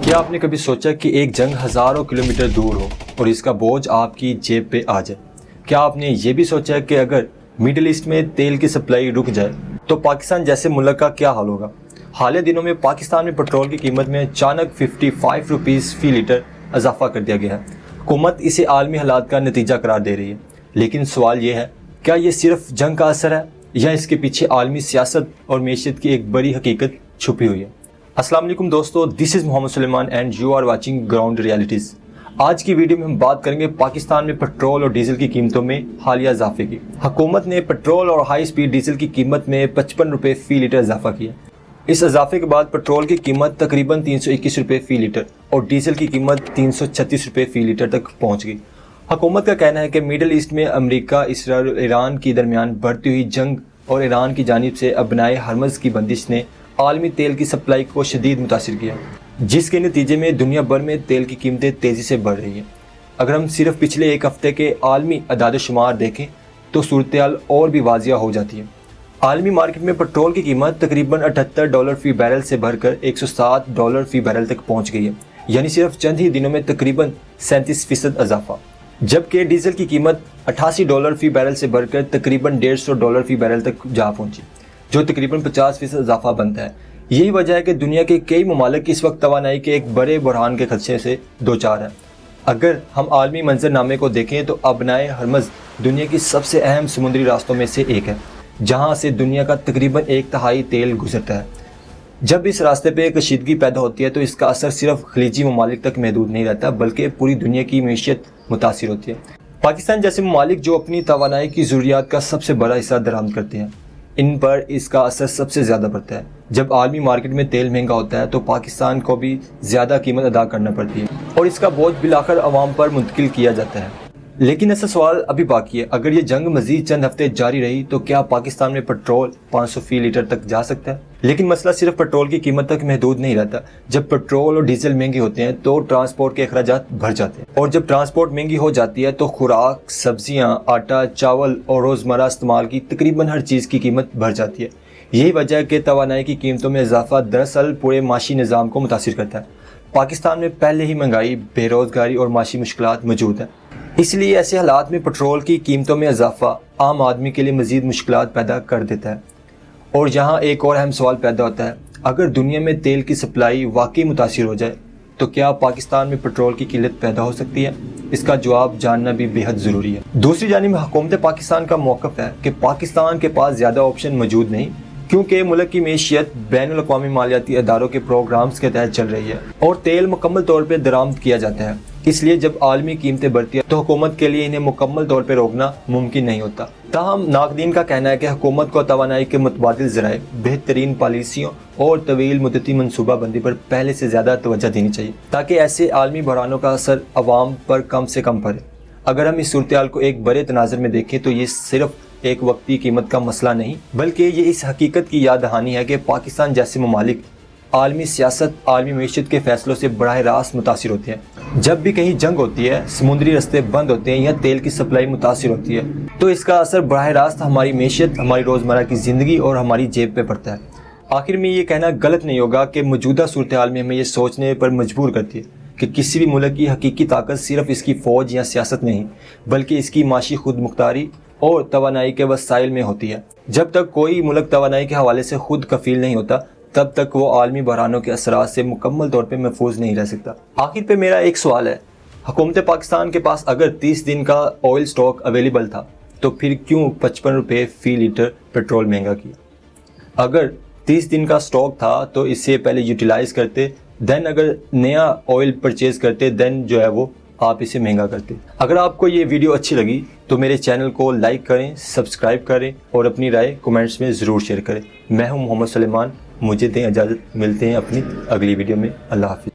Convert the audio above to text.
क्या आपने कभी सोचा कि एक जंग हज़ारों किलोमीटर दूर हो और इसका बोझ आपकी जेब पे आ जाए? क्या आपने ये भी सोचा कि अगर मिडिल ईस्ट में तेल की सप्लाई रुक जाए तो पाकिस्तान जैसे मुल्क का क्या हाल होगा? हालिया दिनों में पाकिस्तान में पेट्रोल की कीमत में अचानक 55 रुपीज़ फ़ी लीटर इजाफा कर दिया गया है। हुकूमत इसे आलमी हालात का नतीजा करार दे रही है, लेकिन सवाल ये है, क्या ये सिर्फ जंग का असर है या इसके पीछे आलमी सियासत और मैशियत की एक बड़ी हकीकत छुपी हुई है? अस्सलाम वालेकुम दोस्तों, this is Mohammad Suleman and you are watching ground realities. आज की वीडियो में हम बात करेंगे पाकिस्तान में पेट्रोल और डीजल की कीमतों में हालिया इजाफे की। हुकूमत ने पेट्रोल और हाई स्पीड डीजल की कीमत में 55 रुपये फ़ी लीटर इजाफा किया। इस इजाफे के बाद पेट्रोल की कीमत तकरीबन 321 रुपये फ़ी लीटर और डीजल की कीमत 336 रुपये फ़ी लीटर तक पहुँच गई। हुकूमत का कहना है कि मिडल ईस्ट में अमरीका, इसराइल और ईरान के दरमियान बढ़ती हुई जंग और ईरान की जानिब से अपनाए हरमज़ की बंदिश ने आलमी तेल की सप्लाई को शदीद मुतासिर किया, जिसके नतीजे में दुनिया भर में तेल की कीमतें तेज़ी से बढ़ रही हैं। अगर हम सिर्फ पिछले एक हफ्ते के आलमी अदाद-ओ-शुमार देखें तो सूरत-ए-हाल और भी वाजिया हो जाती है। आलमी मार्केट में पेट्रोल की कीमत तकरीबन $78 फ़ी बैरल से बढ़कर $107 फ़ी बैरल तक पहुँच गई है, यानी सिर्फ चंद ही दिनों में तकरीबन 37% इजाफा। जबकि डीजल की कीमत $88 फ़ी बैरल से बढ़कर तकरीबन $150 फ़ी बैरल तक जा पहुँची, जो तकरीबन 50% इजाफा बनता है। यही वजह है कि दुनिया के कई ममालिक इस वक्त तवानाई के एक बड़े बुरहान के खदशे से दो चार हैं। अगर हम आलमी मंजरनामे को देखें तो अपनाए हरमज़ दुनिया की सबसे अहम समुद्री रास्तों में से एक है, जहाँ से दुनिया का तकरीबन 1/3 तेल गुजरता है। जब इस रास्ते पर कशीदगी पैदा होती है तो इसका असर सिर्फ खलीजी ममालिक तक महदूद नहीं रहता, बल्कि पूरी दुनिया की मैशियत मुतासिर होती है। पाकिस्तान जैसे ममालिक जो अपनी तवानाई की ज़रूरियात का सबसे बड़ा हिस्सा दरामद करते हैं, इन पर इसका असर सबसे ज़्यादा पड़ता है। जब आलमी मार्केट में तेल महंगा होता है तो पाकिस्तान को भी ज़्यादा कीमत अदा करना पड़ती है और इसका बोझ बिलाखिर अवाम पर मुंतकिल किया जाता है। लेकिन ऐसा सवाल अभी बाकी है, अगर ये जंग मज़ीद चंद हफ्ते जारी रही तो क्या पाकिस्तान में पेट्रोल 500 फ़ी लीटर तक जा सकता है? लेकिन मसला सिर्फ पेट्रोल की कीमत तक महदूद नहीं रहता। जब पेट्रोल और डीजल महंगे होते हैं तो ट्रांसपोर्ट के अखराजात बढ़ जाते हैं, और जब ट्रांसपोर्ट महंगी हो जाती है तो खुराक, सब्जियां, आटा, चावल और रोज़मर्रा इस्तेमाल की तकरीबन हर चीज़ की कीमत बढ़ जाती है। यही वजह है कि तवानाई की कीमतों में इजाफा दरअसल पूरे माशी निज़ाम को मुतासिर करता है। पाकिस्तान में पहले ही महंगाई, बेरोज़गारी और माशी मुश्किलात मौजूद हैं, इसलिए ऐसे हालात में पेट्रोल की कीमतों में इजाफा आम आदमी के लिए मज़ीद मुश्किलात पैदा कर देता है। और यहाँ एक और अहम सवाल पैदा होता है, अगर दुनिया में तेल की सप्लाई वाकई मुतासिर हो जाए तो क्या पाकिस्तान में पेट्रोल की किल्लत पैदा हो सकती है? इसका जवाब जानना भी बेहद ज़रूरी है। दूसरी जानिब हुकूमत पाकिस्तान का मौक़िफ़ है कि पाकिस्तान के पास ज़्यादा ऑप्शन मौजूद नहीं, क्योंकि मुल्क की मैशियत बैनुल अक़वामी मालियाती अदारों के प्रोग्राम्स के तहत चल रही है और तेल मुकम्मल तौर पर दरामद किया जाता है। इसलिए जब आलमी कीमतें बढ़ती हैं तो हुकूमत के लिए इन्हें मुकम्मल तौर पर रोकना मुमकिन नहीं होता। ताहम नाक़दीन का कहना है कि हुकूमत को तवानाई के मुतबादिल ज़राए, बेहतरीन पॉलिसियों और तवील मुद्दती मनसूबाबंदी पर पहले से ज़्यादा तवज्जो देनी चाहिए, ताकि ऐसे आलमी बहरानों का असर अवाम पर कम से कम पड़े। अगर हम इस सूरत-ए-हाल को एक बड़े तनाज़ुर में देखें तो ये सिर्फ एक वक्ती कीमत का मसला नहीं, बल्कि ये इस हकीकत की याद दहानी है कि पाकिस्तान जैसे ममालिक आलमी सियासत, आलमी मैशियत के फैसलों से बराह रास्त मुतासिर होते हैं। जब भी कहीं जंग होती है, समुद्री रास्ते बंद होते हैं या तेल की सप्लाई मुतासिर होती है तो इसका असर बराह रास्त हमारी मैशियत, हमारी रोज़मर्रा की ज़िंदगी और हमारी जेब पे पड़ता है। आखिर में ये कहना गलत नहीं होगा कि मौजूदा सूरत-ए-हाल में हमें ये सोचने पर मजबूर करती है कि किसी भी मुल्क की हकीकी ताकत सिर्फ इसकी फ़ौज या सियासत नहीं, बल्कि इसकी माशी खुद मुख्तारी और तवानाई के वसाइल में होती है। जब तक कोई मुल्क तवानाई के हवाले से खुद कफ़ील नहीं होता, तब तक वो आलमी बहरानों के असरात से मुकम्मल तौर पे महफूज नहीं रह सकता। आखिर पे मेरा एक सवाल है, हुकूमत पाकिस्तान के पास अगर 30 दिन का ऑयल स्टॉक अवेलेबल था तो फिर क्यों 55 रुपये फ़ी लीटर पेट्रोल महंगा किया? अगर 30 दिन का स्टॉक था तो इससे पहले यूटिलाइज़ करते, देन अगर नया ऑयल परचेज़ करते, देन जो है वो आप इसे महंगा करते। अगर आपको ये वीडियो अच्छी लगी तो मेरे चैनल को लाइक करें, सब्सक्राइब करें और अपनी राय कमेंट्स में ज़रूर शेयर करें। मैं हूं मोहम्मद सुलेमान, मुझे दें इजाज़त, मिलते हैं अपनी अगली वीडियो में। अल्लाह हाफ़िज़।